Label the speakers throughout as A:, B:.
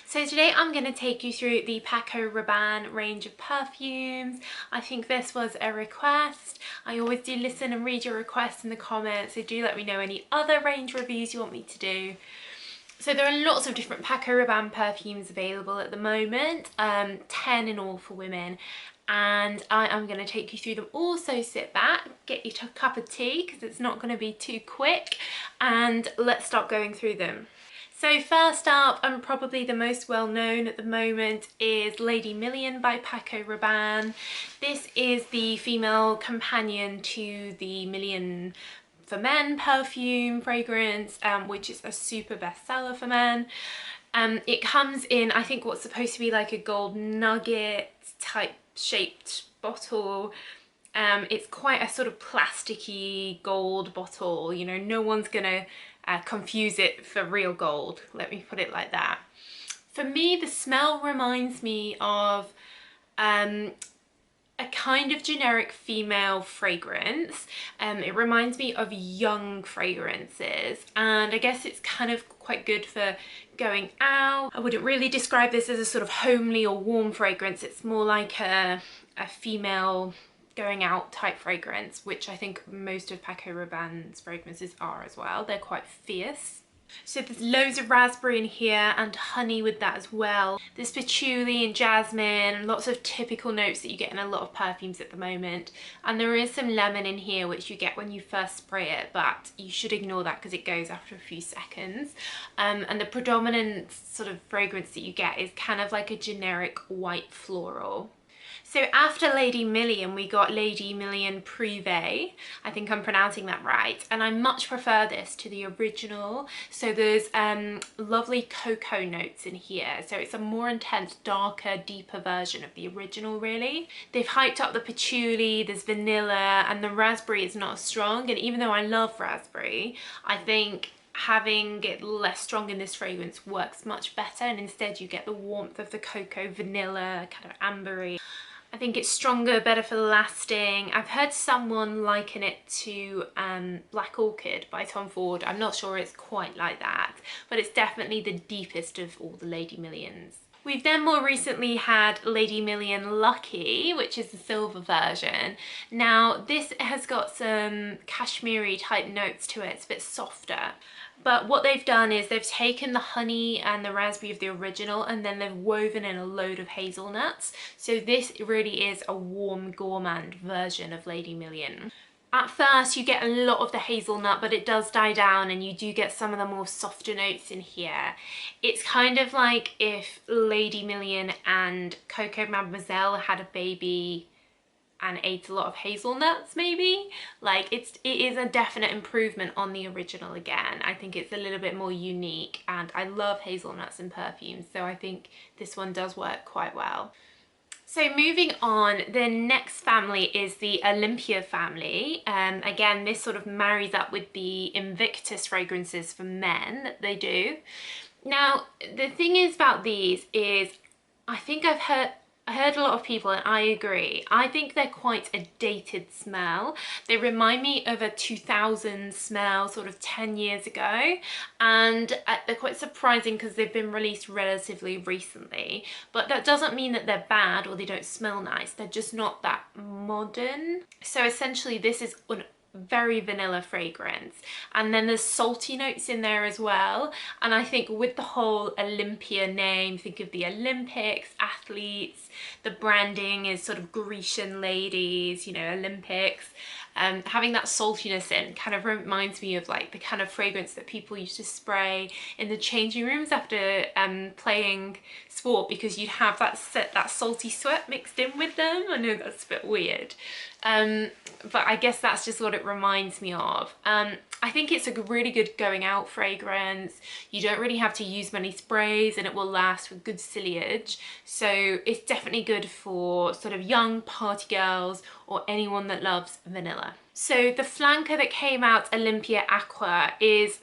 A: So today I'm going to take you through the PACO Rabanne range of perfumes. I think this was a request. I always do listen and read your requests in the comments, so do let me know any other range reviews you want me to do. So there are lots of different PACO Rabanne perfumes available at the moment, 10 in all for women. And I am going to take you through them all, so sit back, get your cup of tea because it's not going to be too quick, and let's start going through them. So first up, and probably the most well known at the moment, is Lady Million by PACO Rabanne. This is the female companion to the Million for Men perfume fragrance, which is a super bestseller for men. It comes in, I think, what's supposed to be like a gold nugget type shaped bottle. It's quite a sort of plasticky gold bottle, you know, no one's gonna confuse it for real gold, let me put it like that. For me, the smell reminds me of a kind of generic female fragrance. It reminds me of young fragrances, and I guess it's kind of quite good for going out. I wouldn't really describe this as a sort of homely or warm fragrance. It's more like a female going out type fragrance, which I think most of PACO Rabanne's fragrances are as well. They're quite fierce. So there's loads of raspberry in here and honey with that as well. There's patchouli and jasmine and lots of typical notes that you get in a lot of perfumes at the moment. And there is some lemon in here, which you get when you first spray it, but you should ignore that because it goes after a few seconds. And the predominant sort of fragrance that you get is kind of like a generic white floral. So after Lady Million, we got Lady Million Prive. I think I'm pronouncing that right. And I much prefer this to the original. So there's lovely cocoa notes in here. So it's a more intense, darker, deeper version of the original, really. They've hyped up the patchouli, there's vanilla, and the raspberry is not as strong. And even though I love raspberry, I think having it less strong in this fragrance works much better, and instead you get the warmth of the cocoa, vanilla, kind of ambery. I think it's stronger, better for lasting. I've heard someone liken it to Black Orchid by Tom Ford. I'm not sure it's quite like that, but it's definitely the deepest of all the Lady Millions. We've then more recently had Lady Million Lucky, which is the silver version. Now this has got some cashmere type notes to it, it's a bit softer. But what they've done is they've taken the honey and the raspberry of the original and then they've woven in a load of hazelnuts. So this really is a warm gourmand version of Lady Million. At first you get a lot of the hazelnut, but it does die down and you do get some of the more softer notes in here. It's kind of like if Lady Million and Coco Mademoiselle had a baby and ate a lot of hazelnuts, maybe. Like it is a definite improvement on the original again. I think it's a little bit more unique, and I love hazelnuts in perfumes, so I think this one does work quite well. So moving on, the next family is the Olympia family. Again, this sort of marries up with the Invictus fragrances for men that they do. Now, the thing is about these is, I think I heard a lot of people, and I agree, I think they're quite a dated smell. They remind me of a 2000 smell, sort of 10 years ago, and they're quite surprising because they've been released relatively recently, but that doesn't mean that they're bad or they don't smell nice. They're just not that modern. So essentially this is an very vanilla fragrance, and then there's salty notes in there as well. And I think with the whole Olympia name, think of the Olympics, athletes, the branding is sort of Grecian ladies, you know, Olympics. Having that saltiness in kind of reminds me of like the kind of fragrance that people used to spray in the changing rooms after playing sport, because you'd have that salty sweat mixed in with them. I know that's a bit weird, but I guess that's just what it reminds me of. I think it's a really good going out fragrance. You don't really have to use many sprays and it will last with good sillage. So it's definitely good for sort of young party girls or anyone that loves vanilla. So the flanker that came out, Olympia Aqua, is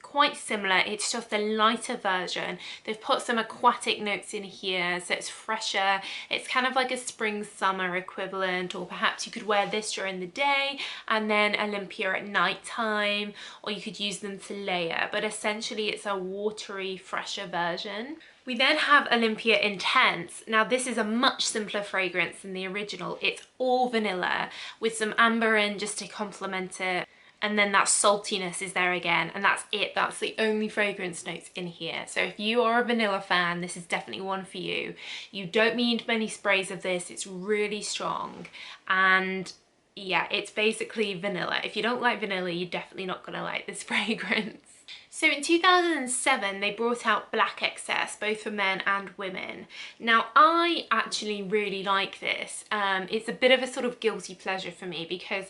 A: quite similar. It's just a lighter version. They've put some aquatic notes in here, so it's fresher. It's kind of like a spring summer equivalent, or perhaps you could wear this during the day and then Olympia at night time, or you could use them to layer, but essentially it's a watery, fresher version. We then have Olympia Intense. Now this is a much simpler fragrance than the original. It's all vanilla with some amber in just to complement it. And then that saltiness is there again, and that's it. That's the only fragrance notes in here. So if you are a vanilla fan, this is definitely one for you. You don't need many sprays of this. It's really strong. And yeah, it's basically vanilla. If you don't like vanilla, you're definitely not gonna like this fragrance. So in 2007, they brought out Black Excess, both for men and women. Now, I actually really like this. It's a bit of a sort of guilty pleasure for me because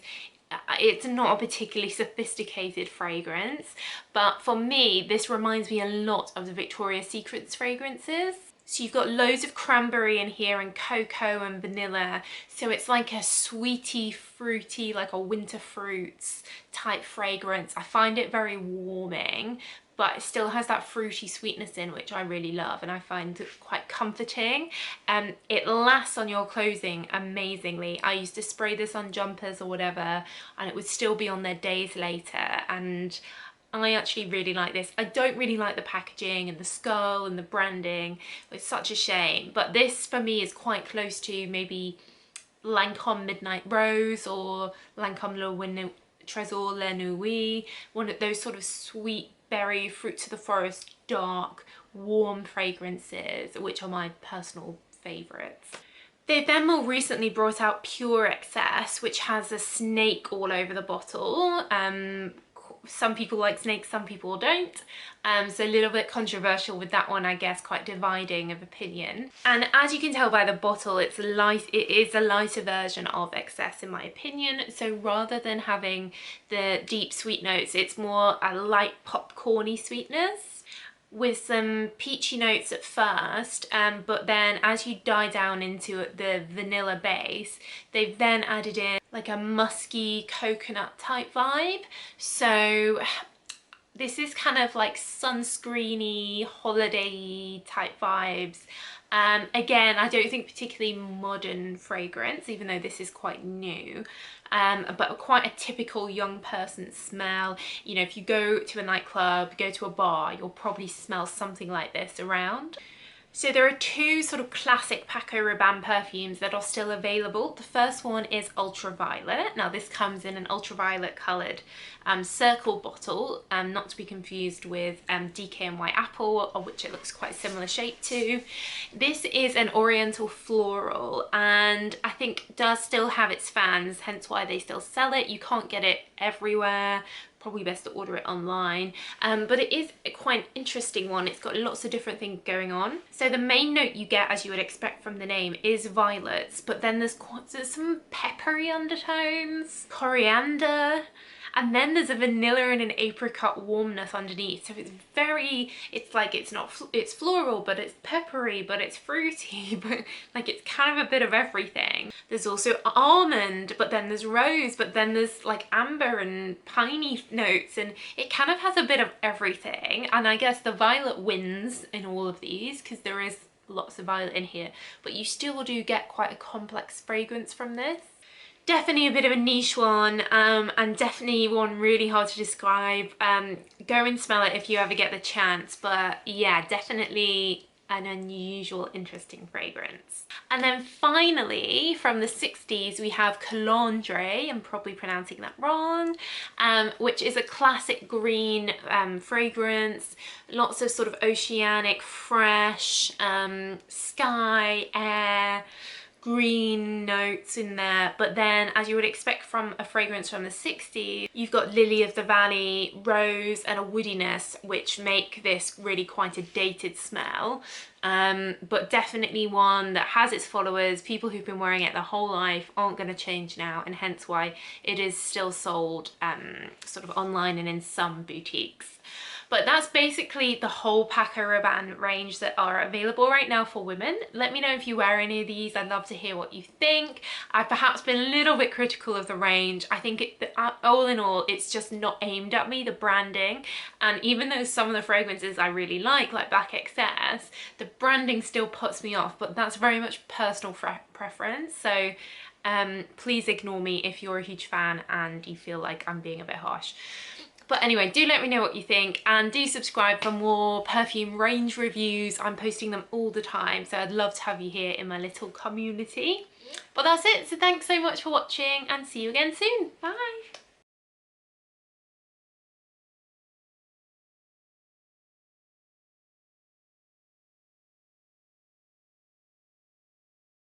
A: it's not a particularly sophisticated fragrance, but for me, this reminds me a lot of the Victoria's Secret fragrances. So you've got loads of cranberry in here and cocoa and vanilla. So it's like a sweety, fruity, like a winter fruits type fragrance. I find it very warming, but it still has that fruity sweetness in, which I really love, and I find it quite comforting. It lasts on your clothing amazingly. I used to spray this on jumpers or whatever, and it would still be on there days later, and I actually really like this. I don't really like the packaging and the skull and the branding. It's such a shame, but this for me is quite close to maybe Lancome Midnight Rose or Lancome Le Trésor La Nuit, one of those sort of sweet berry, fruits of the forest, dark, warm fragrances, which are my personal favourites. They then more recently brought out Pure Excess, which has a snake all over the bottle. Some people like snakes, some people don't. So a little bit controversial with that one, I guess, quite dividing of opinion. And as you can tell by the bottle, it's light. It is a lighter version of Excess in my opinion. So rather than having the deep sweet notes, it's more a light popcorny sweetness with some peachy notes at first, but then as you die down into the vanilla base, they've then added in like a musky coconut type vibe. So this is kind of like sunscreeny, holiday type vibes. Again, I don't think particularly modern fragrance, even though this is quite new. But quite a typical young person smell. You know, if you go to a nightclub, go to a bar, you'll probably smell something like this around. So there are two sort of classic PACO Rabanne perfumes that are still available. The first one is Ultraviolet. Now this comes in an ultraviolet coloured circle bottle, not to be confused with DKNY Apple, of which it looks quite similar shape to. This is an oriental floral, and I think does still have its fans, hence why they still sell it. You can't get it everywhere. Probably best to order it online, but it is a quite interesting one. It's got lots of different things going on. So the main note you get, as you would expect from the name, is violets, but then there's some peppery undertones, coriander, and then there's a vanilla and an apricot warmness underneath. So it's like it's floral, but it's peppery, but it's fruity, but like it's kind of a bit of everything. There's also almond, but then there's rose, but then there's like amber and piney notes, and it kind of has a bit of everything. And I guess the violet wins in all of these because there is lots of violet in here, but you still do get quite a complex fragrance from this. Definitely a bit of a niche one, and definitely one really hard to describe. Go and smell it if you ever get the chance, but yeah, definitely an unusual, interesting fragrance. And then finally, from the 60s, we have Kalon Dre, I'm probably pronouncing that wrong, which is a classic green fragrance. Lots of sort of oceanic, fresh, sky, air, green notes in there, but then as you would expect from a fragrance from the 60s, you've got lily of the valley, rose, and a woodiness, which make this really quite a dated smell, but definitely one that has its followers. People who've been wearing it their whole life aren't going to change now, and hence why it is still sold sort of online and in some boutiques. But that's basically the whole PACO Rabanne range that are available right now for women. Let me know if you wear any of these. I'd love to hear what you think. I've perhaps been a little bit critical of the range. I think all in all, it's just not aimed at me, the branding. And even though some of the fragrances I really like Black Excess, the branding still puts me off, but that's very much personal preference. So Please ignore me if you're a huge fan and you feel like I'm being a bit harsh. But anyway, do let me know what you think, and do subscribe for more perfume range reviews. I'm posting them all the time, so I'd love to have you here in my little community. But that's it, so thanks so much for watching and see you again soon. Bye.